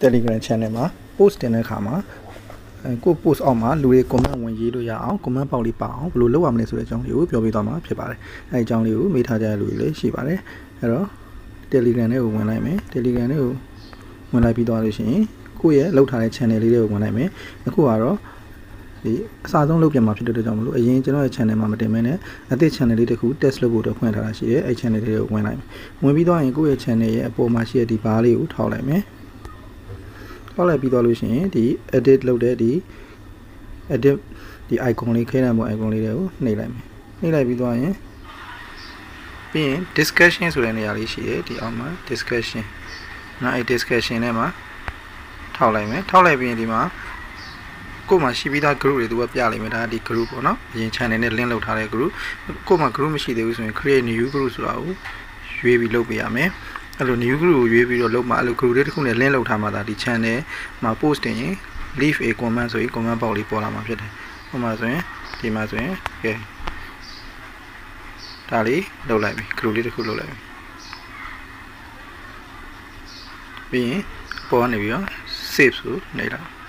Telegram channel မှာ post တင်တဲ့အခါမှာကို post အောက်မှာလူတွေ comment ဝင်ရေးလို့ရအောင် comment ပေါက်လေးပါအောင်ဘယ်လိုလုပ်ရမလဲဆိုတဲ့အကြောင်းလေးကိုပြောပြသွားမှာဖြစ်ပါတယ်။အဲဒီအကြောင်းလေးကိုမေးထားကြတဲ့လူတွေလည်းရှိပါတယ်။အဲ့တော့ Telegram နဲ့ကိုဝင်လိုက်မယ်။ Telegram နဲ့ကိုဝင်လိုက်ပြီးသွားလို့ရှိရင်ကိုယ့်ရဲ့လောက်ထားတဲ့ channel လေးတွေကိုဝင်လိုက်မယ်။အခုကတော့ဒီအစားဆုံးလုပ်ပြမှာဖြစ်တဲ့အတွက်ကြောင့်မလို့အရင်ကျွန်တော်ရဲ့ channel မှာမတင်မဲနဲ့အသစ် channel လေးတစ်ခု test လုပ်ဖို့တော့ဖွင့်ထားတာရှိတယ်။အဲဒီ channel လေးကိုဝင်လိုက်မယ်။ဝင်ပြီးသွားရင်ကိုယ့်ရဲ့ channel ရဲ့အပေါ်မှာရှိတဲ့ဒီ bar လေးကိုထောက်လိုက်မယ်။ထောက်လိုက်ပြီးသွားလို့ရှိရင်ဒီ edit လုပ်တဲ့ဒီ edit ဒီ icon လေးခဲတဲ့ပုံ icon လေးတွေကိုနှိပ်လိုက်မယ်။နှိပ်လိုက်ပြီးသွားရင်ပြီးရင် discussion ဆိုတဲ့နေရာလေးရှိတယ်ဒီအောက်မှာ discussion နော်အဲ discussion ထဲမှာထောက်လိုက်မယ်။ထောက်လိုက်ပြီးရင်ဒီမှာကို့မှာရှိပြီးသား group တွေသူကပြလိုက်မယ်ဒါဒီ group ပေါ့နော်အရင် channel နဲ့ link လုပ်ထားတဲ့ group ကို့မှာ group မရှိသေးဘူးဆိုရင် create new group ဆိုတာကိုရွေးပြီးလုပ်ပေးရမယ်အဲ့လို new group ကိုရွေးပြီးတော့လုပ်မှာအဲ့လို group လေးတစ်ခုနဲ့ link လုပ်ထားမှာဒါဒီ channel မှာ post တင်ရင် leave a comment ဆိုရင် comment box လေးပေါ်လာမှာဖြစ်တယ်ဟိုမှာဆိုရင်ဒီမှာဆိုရင်ကဲဒါလေးလုပ်လိုက်ပြီ group လေးတစ်ခုလုပ်လိုက်ပြီပြီးရင်ပေါ်နေပြီးတော့ save ဆိုနေလိုက်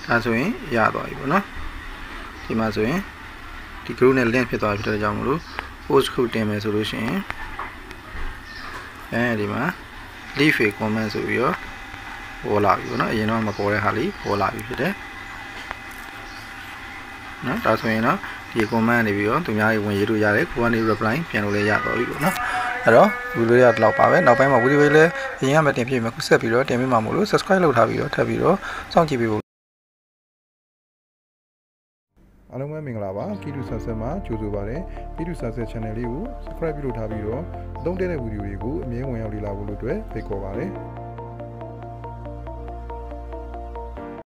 ဒါဆိုရင်ရသွားပြီပေါ့နော်ဒီမှာဆိုရင်ဒီ group နဲ့ link ဖြစ်သွားပြီတဲ့ကြောင့်မလို့ post ခုတင်မယ်ဆိုလို့ရှိရင်အဲဒီမှာ leave a comment ဆိုပြီးတော့ပေါ်လာပြီပေါ့နော်အရင်တော့မပေါ်တဲ့ဟာလေးပေါ်လာပြီဖြစ်တယ်နော်ဒါဆိုရင်တော့ဒီ comment နေပြီးတော့သူများတွေဝင်ရေးလို့ရတယ်ကိုကနေ reply ပြန်လို့လည်းရသွားပြီပေါ့နော်အဲ့တော့ဗီဒီယိုလေးကတော့ပါပဲနောက်ပိုင်းမှာဗီဒီယိုလေးလည်းအရင်ကမှတင်ပြမယ်ခုဆက်ပြီးတော့တင်ပေးမှာမို့လို့ subscribe လုပ်ထားပြီးတော့ထပ်ပြီးတော့စောင့်ကြည့်ပေးဖို့အားလုံးပဲမင်္ဂလာပါပြည်သူဆက်ဆက်မှာကြိုဆိုပါရစေပြည်သူဆက်ဆက် channel လေးကို subscribe ပြုလုပ်ထားပြီးတော့သုံးတဲ့ဗီဒီယိုတွေကိုအမြဲဝင်ရောက်လေ့လာဖို့လို့အတွက်ဖိတ်ခေါ်ပါရစေ